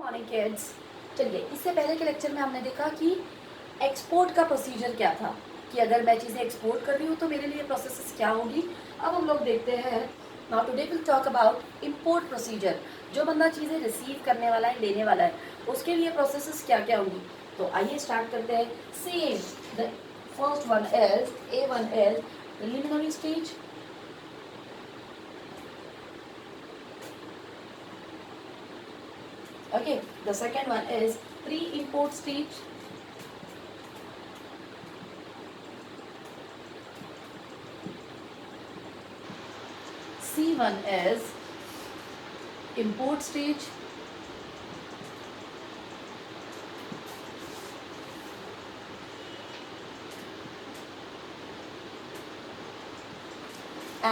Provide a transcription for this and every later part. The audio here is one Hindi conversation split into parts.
Morning kids. चलिए, इससे पहले के लेक्चर में हमने देखा कि एक्सपोर्ट का प्रोसीजर क्या था, कि अगर मैं चीज़ें एक्सपोर्ट कर रही हूँ तो मेरे लिए प्रोसेसेस क्या होगी। अब हम लोग देखते हैं, now today will talk about import procedure. जो बंदा चीज़ें रिसीव करने वाला है, लेने वाला है, उसके लिए प्रोसेसेस क्या क्या होंगी। तो आइए स्टार्ट करते हैं। Same the first one is A1 is preliminary stage. Okay, the second one is pre-import stage. C1 is import stage.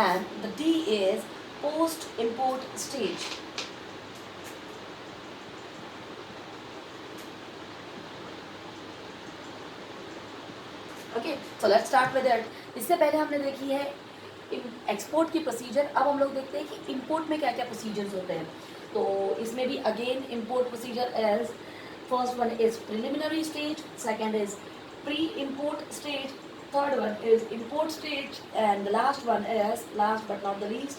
And the D is post-import stage. Okay, so let's start with it. इससे पहले हमने देखी है एक्सपोर्ट की प्रोसीजर। अब हम लोग देखते हैं कि इंपोर्ट में क्या क्या प्रोसीजर्स होते हैं। तो इसमें भी again import procedure as first one is preliminary stage, second is pre import stage, third one is import stage, and the last one is, last but not the least,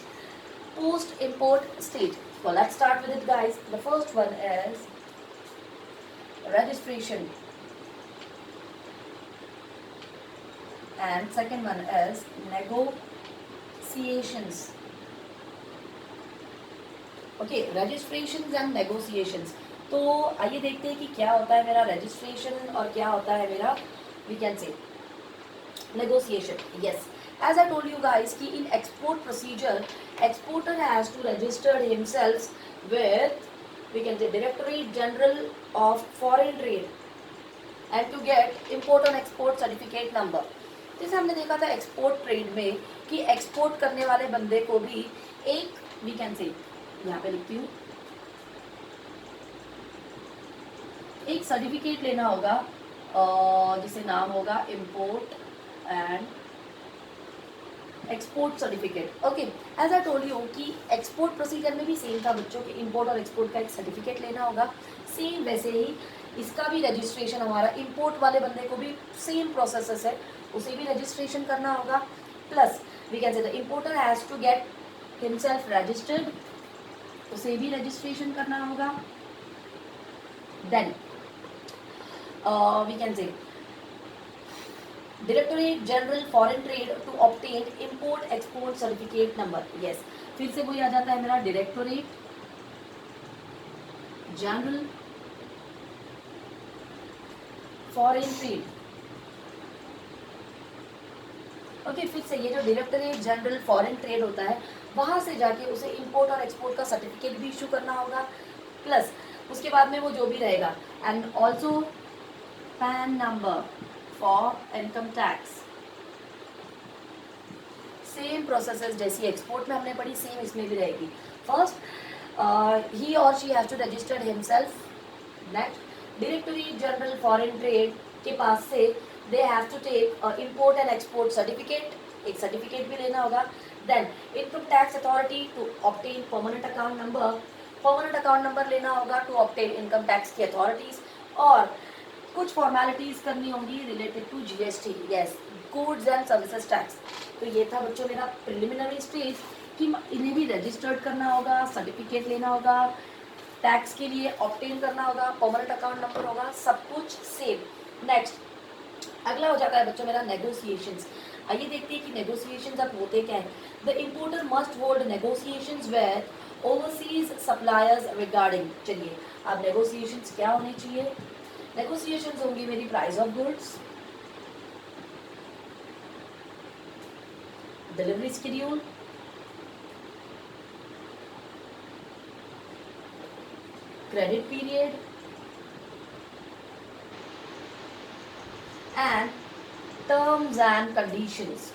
post import stage. So let's start with it, guys. The first one is registration, and second one is negotiations. Okay, registrations and negotiations. तो आइए देखते हैं कि क्या होता है मेरा रजिस्ट्रेशन और क्या होता है मेरा, we can say, negotiation. Yes, as I told you guys कि in export procedure exporter has to register himself with, we can say, Directorate General of Foreign Trade and to get import and export certificate number. जैसे हमने देखा था एक्सपोर्ट ट्रेड में कि एक्सपोर्ट करने वाले बंदे को भी एक, वी कैन से, यहाँ पे लिखती हूँ, एक सर्टिफिकेट लेना होगा जिसे नाम होगा import and export certificate. Okay, as I told you कि एक्सपोर्ट प्रोसीजर में भी सेम था बच्चों के, इंपोर्ट और एक्सपोर्ट का एक सर्टिफिकेट लेना होगा। सेम वैसे ही इसका भी रजिस्ट्रेशन हमारा, इंपोर्ट वाले बंदे को भी सेम प्रोसेस है, उसे भी रजिस्ट्रेशन करना होगा। Plus we can say the importer has to get himself registered, उसे भी रजिस्ट्रेशन करना होगा। Then we can say Directorate General Foreign Trade to obtain import export certificate number. Yes, फिर से वही आ जाता है मेरा Directorate General Foreign Trade. Okay, फिर से ये जो डायरेक्टरेट जनरल फॉरेन ट्रेड होता है, वहाँ से जाके उसे इंपोर्ट और एक्सपोर्ट का सर्टिफिकेट भी इशू करना होगा। प्लस उसके बाद में वो जो भी रहेगा, and also pan number for income tax. Same processes जैसी एक्सपोर्ट में हमने पढ़ी, सेम इसमें भी रहेगी। फर्स्ट ही और she has to registered himself. Next, directorate general foreign trade के पास से they have to take import and export certificate, एक सर्टिफिकेट भी लेना होगा। then income tax authority to obtain permanent account number, permanent account number लेना होगा to obtain income tax की authorities, और कुछ formalities करनी होंगी related to GST, yes, goods and services tax। तो ये था बच्चों मेरा preliminary stage कि इन्हें भी रजिस्टर्ड करना होगा, सर्टिफिकेट लेना होगा, टैक्स के लिए ऑब्टेन करना होगा, परमानेंट अकाउंट नंबर होगा, सब कुछ सेम। नेक्स्ट, अगला हो जाता है बच्चों मेरा नेगोशिएशंस। आइए देखते हैं कि नेगोशिएशंस अब होते क्या है। The importer must hold negotiations with overseas suppliers regarding. चलिए, अब नेगोशिएशंस क्या होने चाहिए। नेगोशिएशंस होंगी मेरी price of goods, delivery schedule, credit period and terms and conditions.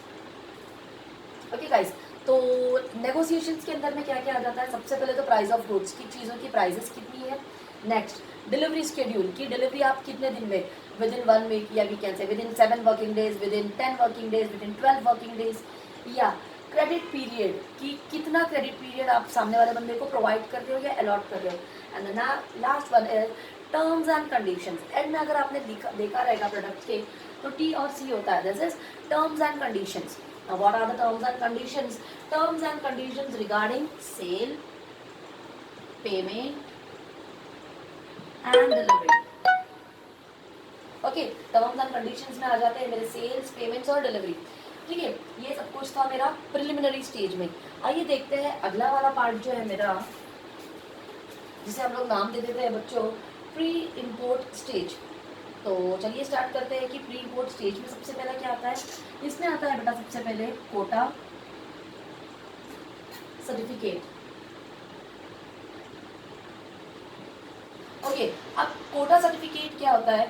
Okay guys, तो नेगोशिएशंस के अंदर में क्या क्या आ जाता है। सबसे पहले तो प्राइस ऑफ गुड्स की, चीज़ों की प्राइसेस कितनी है। नेक्स्ट, डिलीवरी शेड्यूल की डिलीवरी आप कितने दिन में, विद इन 1 वीक, या we can say within 7 working days, within 10 working days, within 12 working days, या क्रेडिट पीरियड, कि कितना क्रेडिट पीरियड आप सामने वाले बंदे को प्रोवाइड कर रहे हो या अलॉट कर रहे हो। And last one is terms and conditions. And में अगर आपने देखा रहेगा प्रोडक्ट के तो टी और सी होता है, this is terms and conditions. Now what are the terms and conditions? Terms and conditions regarding sale, payment and delivery. Okay, terms and conditions में आ जाते हैं मेरे सेल्स, पेमेंट्स और डिलीवरी। ठीक है, ये सब कुछ था मेरा प्रिलिमिनरी स्टेज में। आइए देखते हैं अगला वाला पार्ट जो है मेरा, जिसे हम लोग नाम दे देते हैं बच्चों प्री इंपोर्ट स्टेज। तो चलिए स्टार्ट करते हैं कि प्री इंपोर्ट स्टेज में सबसे पहले क्या आता है। इसमें आता है बेटा सबसे पहले कोटा सर्टिफिकेट। ओके, अब कोटा सर्टिफिकेट क्या होता है?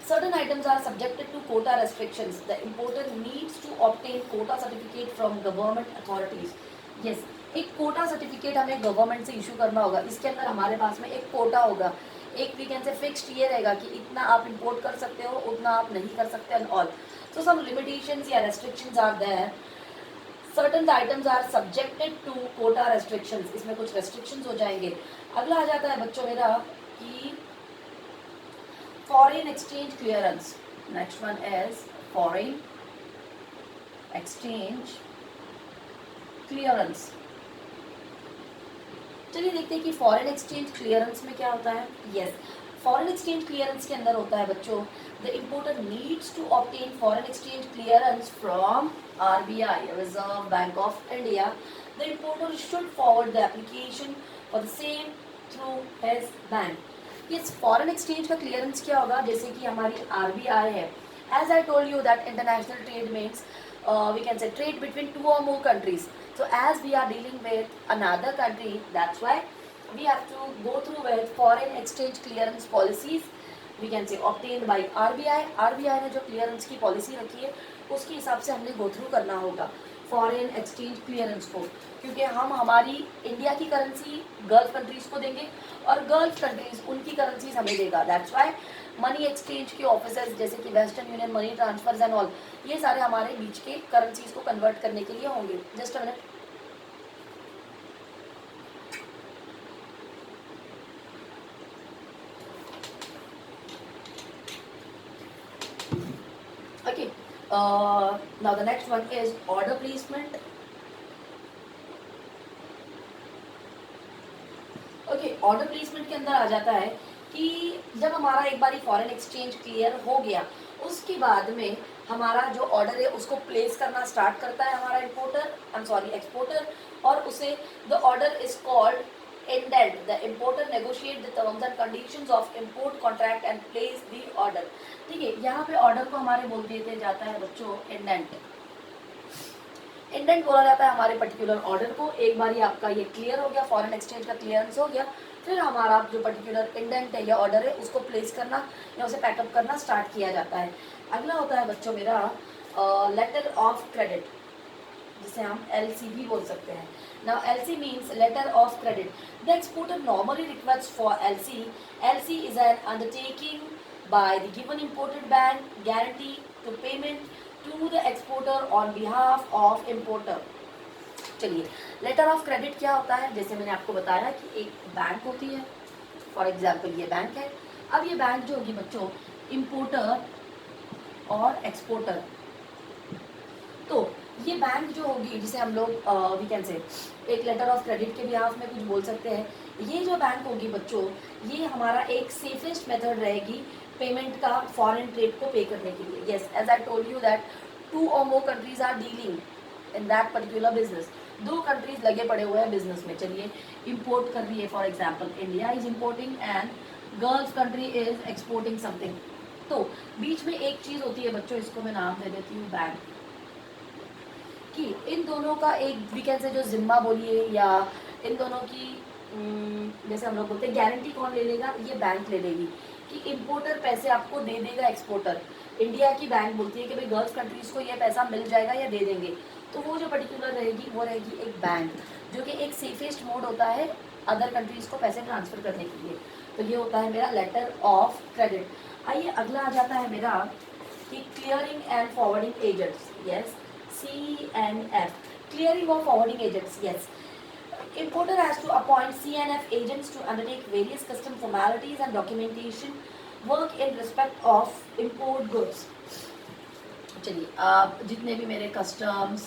Certain items are subjected to quota restrictions. The importer needs to obtain quota certificate from government authorities. Yes, एक कोटा सर्टिफिकेट हमें गवर्नमेंट से इशू करना होगा। इसके अंदर हमारे पास में एक कोटा होगा, एक वी कैन से फिक्स्ड ये रहेगा कि इतना आप इंपोर्ट कर सकते हो, उतना आप नहीं कर सकते and all. So some limitations या restrictions are there. Certain items are subjected to quota restrictions, इसमें कुछ रेस्ट्रिक्शंस हो जाएंगे। अगला आ जाता है बच्चों मेरा कि foreign exchange clearance. Next one is foreign exchange clearance. चलिए देखते हैं कि फॉरेन एक्सचेंज क्लियरेंस में क्या होता है। यस, फॉरेन एक्सचेंज क्लियरेंस के अंदर होता है बच्चों the importer needs to obtain foreign exchange clearance from RBI, reserve bank of India. The importer should forward the application for the same through his bank. इस फॉरेन एक्सचेंज का क्लियरेंस क्या होगा? जैसे कि हमारी आरबीआई है, as I told you that international trade means we can say trade between two और more countries. So as we are dealing with another country, that's why we have to go through with foreign exchange clearance policies. We can say obtained by RBI. RBI ने जो क्लियरेंस की पॉलिसी रखी है उसके हिसाब से हमने गो थ्रू करना होगा फॉरेन एक्सचेंज क्लियरेंस को, क्योंकि हम हमारी इंडिया की करेंसी गल्फ कंट्रीज को देंगे और गल्फ कंट्रीज उनकी करेंसीज हमें देगा। दैट्स वाई मनी एक्सचेंज के ऑफिसर्स जैसे कि western union, money transfers and all, ये सारे हमारे बीच के करेंसीज को कन्वर्ट करने के लिए होंगे। Just a minute. Okay, now the next one is order placement. Okay, order placement के अंदर आ जाता है कि जब हमारा एक बारी फॉरेन एक्सचेंज क्लियर हो गया उसके बाद में हमारा जो ऑर्डर है उसको प्लेस करना स्टार्ट करता है हमारा एक्सपोर्टर, और उसे the order is called indent. The importer negotiate the terms and conditions of import contract and place the order. ठीक है, यहाँ पे ऑर्डर को हमारे बोल दिया जाता है बच्चों इंडेंट। इंडेंट बोला जाता है हमारे पर्टिकुलर ऑर्डर को। एक बार आपका ये क्लियर हो गया, फॉरेन एक्सचेंज का क्लियरेंस हो गया, फिर हमारा जो पर्टिकुलर इंडेंट है या ऑर्डर है उसको प्लेस करना या उसे पैकअप करना स्टार्ट किया जाता है। अगला होता है बच्चों मेरा लेटर ऑफ क्रेडिट, जिसे हम LC भी बोल सकते हैं। Now LC means letter of credit. The exporter normally requests for LC. LC is an undertaking by the given imported bank guarantee to payment to the exporter on behalf of importer. चलिए, लेटर ऑफ क्रेडिट क्या होता है? जैसे मैंने आपको बताया कि एक बैंक होती है, फॉर एग्जाम्पल ये बैंक है। अब ये बैंक जो होगी बच्चों इंपोर्टर और एक्सपोर्टर, तो ये बैंक जो होगी जिसे हम लोग वी कैन से एक लेटर ऑफ क्रेडिट के बिहाफ में कुछ बोल सकते हैं। ये जो बैंक होगी बच्चों, ये हमारा एक सेफेस्ट मेथड रहेगी पेमेंट का फॉरेन ट्रेड को पे करने के लिए। Yes, as I told you that 2 or more countries are dealing in that particular business. 2 countries लगे पड़े हुए हैं बिजनेस में। चलिए, इंपोर्ट कर रही है for example India is importing and gulf country is exporting something. तो बीच में एक चीज़ होती है बच्चों, इसको मैं नाम दे देती हूँ बैंक, कि इन दोनों का एक वीकेंड से जो जिम्मा बोलिए या इन दोनों की जैसे हम लोग बोलते हैं गारंटी कौन ले लेगा? ये बैंक ले लेगी कि इंपोर्टर पैसे आपको दे देगा एक्सपोर्टर। इंडिया की बैंक बोलती है कि भाई गल्फ कंट्रीज को ये पैसा मिल जाएगा या दे देंगे, तो वो जो पर्टिकुलर रहेगी वो रहेगी एक बैंक, जो कि एक सेफेस्ट मोड होता है अदर कंट्रीज को पैसे ट्रांसफ़र करने के लिए। तो ये होता है मेरा लेटर ऑफ क्रेडिट। आइए अगला आ जाता है मेरा कि clearing and forwarding agents. Yes, CNF। Clearing of forwarding agents, yes. Importer has to appoint CNF agents to undertake various custom formalities and documentation work in respect of import goods. चलिए आप जितने भी मेरे कस्टम्स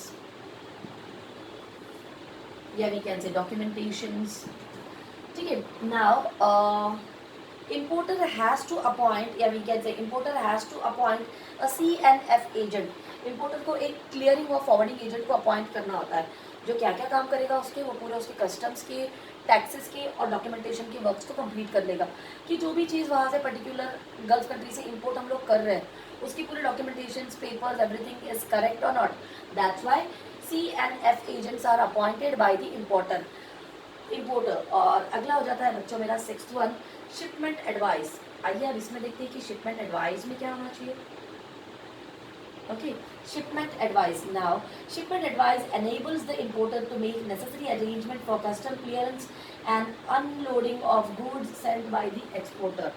या वी कैन से डॉक्यूमेंटेशंस, ठीक है. Now importer has to appoint या we can say importer has to appoint a CNF agent. importer को एक clearing और forwarding agent को अपॉइंट करना होता है जो क्या क्या काम करेगा उसके, वो पूरे उसके कस्टम्स के, टैक्सेस के और डॉक्यूमेंटेशन के वर्क्स को कंप्लीट कर लेगा कि जो भी चीज़ वहाँ से पर्टिकुलर गल्फ कंट्री से इंपोर्ट हम लोग कर रहे हैं उसकी पूरी documentation, papers, everything is correct और not. That's why CNF agents are appointed by the importer. और अगला हो जाता है बच्चों मेरा 6th वन, शिपमेंट एडवाइस. आइए अब इसमें देखते हैं कि शिपमेंट एडवाइस में क्या होना चाहिए. Okay, shipment advice. Now shipment advice enables the importer to make necessary arrangement for custom clearance and unloading of goods sent by the exporter.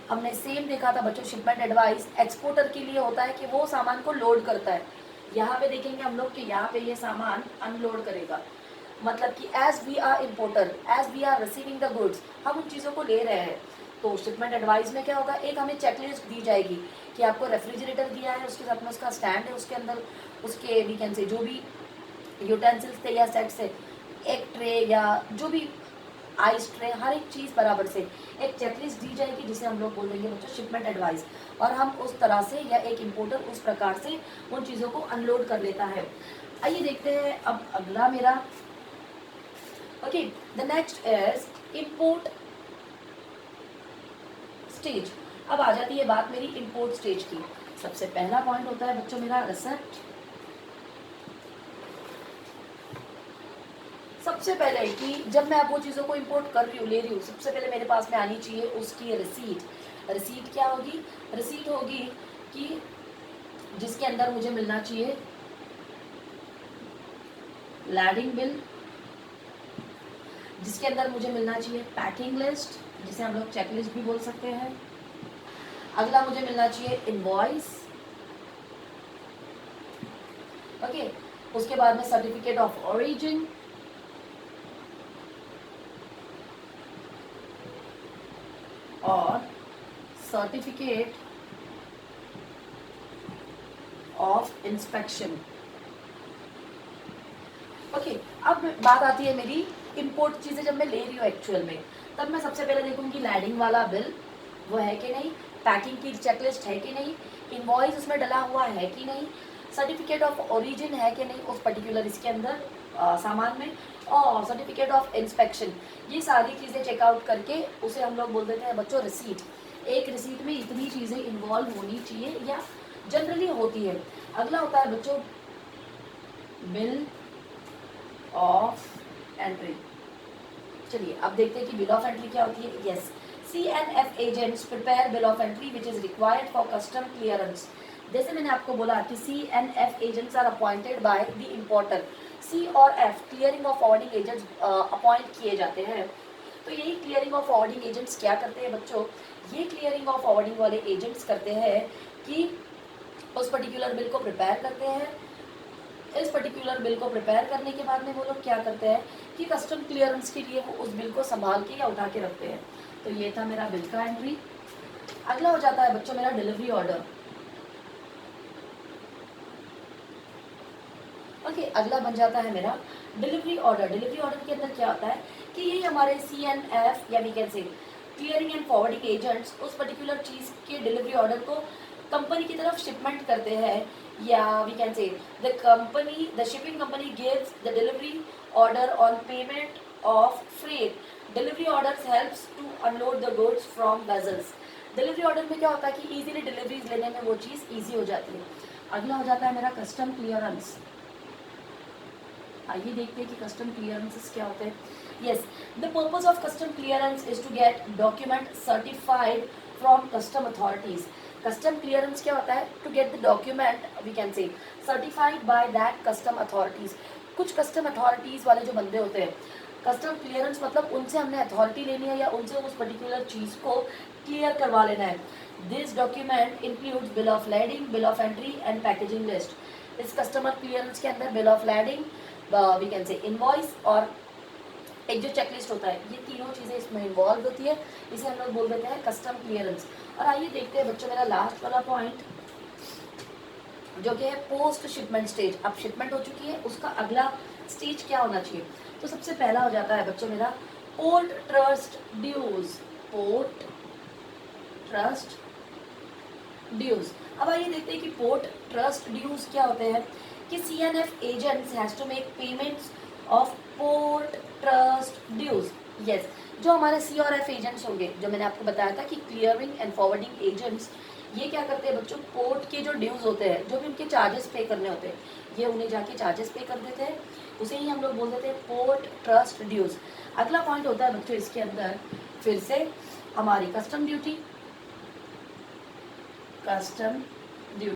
हमने सेम देखा था बच्चों, शिपमेंट एडवाइस एक्सपोर्टर के लिए होता है कि वो सामान को लोड करता है. यहाँ पे देखेंगे हम लोग कि यहाँ पे ये सामान अनलोड करेगा, मतलब कि as we are importer, as we are receiving the goods, हम उन चीज़ों को ले रहे हैं. तो शिपमेंट एडवाइस में क्या होगा, एक हमें चेकलिस्ट दी जाएगी कि आपको रेफ्रिजरेटर दिया है, उसके साथ में उसका स्टैंड है, उसके अंदर उसके वी कैन से जो भी यूटेंसिल्स थे या सेट्स है, एक ट्रे या जो भी आइस ट्रे, हर एक चीज़ बराबर से एक चेकलिस्ट दी जाएगी जिसे हम लोग बोल देंगे बच्चों शिपमेंट एडवाइस. और हम उस तरह से या एक इम्पोर्टर उस प्रकार से उन चीज़ों को अनलोड कर लेता है. आइए देखते हैं अब अगला मेरा. Okay, the next is import stage. अब आ जाती है बात मेरी इंपोर्ट स्टेज की. सबसे पहला पॉइंट होता है बच्चों मेरा रिसिप्ट. सबसे पहले कि जब मैं वो चीज़ों को इंपोर्ट कर रही हूँ, ले रही हूँ, सबसे पहले मेरे पास में आनी चाहिए उसकी रिसीट. रिसीट क्या होगी, रिसीट होगी कि जिसके अंदर मुझे मिलना चाहिए लैडिंग बिल, जिसके अंदर मुझे मिलना चाहिए पैकिंग लिस्ट, जिसे हम लोग चेकलिस्ट भी बोल सकते हैं. अगला मुझे मिलना चाहिए इनवॉइस. ओके, उसके बाद में सर्टिफिकेट ऑफ ओरिजिन, और सर्टिफिकेट ऑफ इंस्पेक्शन. ओके, अब बात आती है मेरी इंपोर्ट चीज़ें जब मैं ले रही हूँ एक्चुअल में, तब मैं सबसे पहले देखूंगी लैडिंग वाला बिल वो है कि नहीं, पैकिंग की चेकलिस्ट है कि नहीं, इनवॉइस उसमें डला हुआ है कि नहीं, सर्टिफिकेट ऑफ ओरिजिन है कि नहीं उस पर्टिकुलर इसके अंदर सामान में, और सर्टिफिकेट ऑफ इंस्पेक्शन. ये सारी चीज़ें चेकआउट करके उसे हम लोग बोल देते हैं बच्चों रिसीट. एक रिसीट में इतनी चीज़ें इन्वॉल्व होनी चाहिए या जनरली होती है. अगला होता है बच्चों बिल ऑफ एंट्री. चलिए अब देखते हैं कि बिल ऑफ एंट्री क्या होती है. Yes, CNF agents prepare bill of entry which is required for custom clearance. जैसे मैंने आपको बोला कि CNF agents are appointed by the importer. C और F clearing of forwarding agents appoint किए जाते हैं. तो यही clearing of forwarding agents क्या करते हैं बच्चों, ये clearing of forwarding वाले agents करते हैं कि उस पर्टिकुलर बिल को प्रिपेयर करते हैं. इस पर्टिकुलर बिल को प्रिपेयर करने के बाद में वो लोग क्या करते हैं कि कस्टम क्लियरेंस के लिए वो उस बिल को संभाल के या उठा के रखते हैं. तो ये था मेरा बिल का एंट्री. अगला हो जाता है बच्चों मेरा डिलीवरी ऑर्डर. ओके, अगला बन जाता है मेरा डिलीवरी ऑर्डर. डिलीवरी ऑर्डर के अंदर क्या होता है कि ये हमारे CNF या we can say clearing and forwarding agents उस पर्टिकुलर चीज़ के डिलीवरी ऑर्डर को कंपनी की तरफ शिपमेंट करते हैं, या we can say the shipping company gives the delivery order on payment of freight. Delivery orders helps to unload the goods from vessels. Delivery order में क्या होता है कि इजीली डिलीवरीज लेने में वो चीज़ इजी हो जाती है. अगला हो जाता है मेरा कस्टम क्लियरेंस. आइए देखते हैं कि कस्टम क्लियरेंसेस क्या होते हैं. Yes, the purpose of custom clearance is to get document certified from custom authorities. Custom clearance क्या होता है, to get the document we can say certified by that custom authorities. कुछ कस्टम अथॉरिटीज़ वाले जो बंदे होते हैं, कस्टम क्लियरेंस मतलब उनसे हमने अथॉरिटी लेनी है या उनसे उस पर्टिकुलर चीज़ को क्लियर करवा लेना है. This document includes bill of lading, bill of entry and packaging list. इस कस्टमर क्लियरेंस के अंदर bill of lading, we can say invoice और एक जो चेकलिस्ट होता है, ये तीनों चीज़ें इसमें इन्वॉल्व होती है, इसे हम लोग बोल देते हैं कस्टम क्लियरेंस। और आइए देखते हैं बच्चों मेरा लास्ट वाला पॉइंट जो कि है पोस्ट शिपमेंट स्टेज। अब शिपमेंट हो चुकी है, उसका अगला स्टेज क्या होना चाहिए। तो सबसे पहला हो जाता है बच्चों मेरा port trust dues. Port trust dues. अब आइए देखते हैं कि पोर्ट ट्रस्ट ड्यूज क्या होते हैं। कि CNF agents has to make payments of port trust dues. Yes, जो हमारे C और F एजेंट्स होंगे, जो मैंने आपको बताया था कि क्लियरिंग एंड फॉरवर्डिंग एजेंट्स, ये क्या करते हैं बच्चों, पोर्ट के जो ड्यूज होते हैं, जो भी उनके चार्जेस पे करने होते हैं, ये उन्हें जाके चार्जेस पे कर देते हैं, उसे ही हम लोग बोल देते हैं पोर्ट ट्रस्ट ड्यूज। अगला पॉइंट होता है बच्चों इसके अंदर फिर से हमारी कस्टम ड्यूटी। कस्टम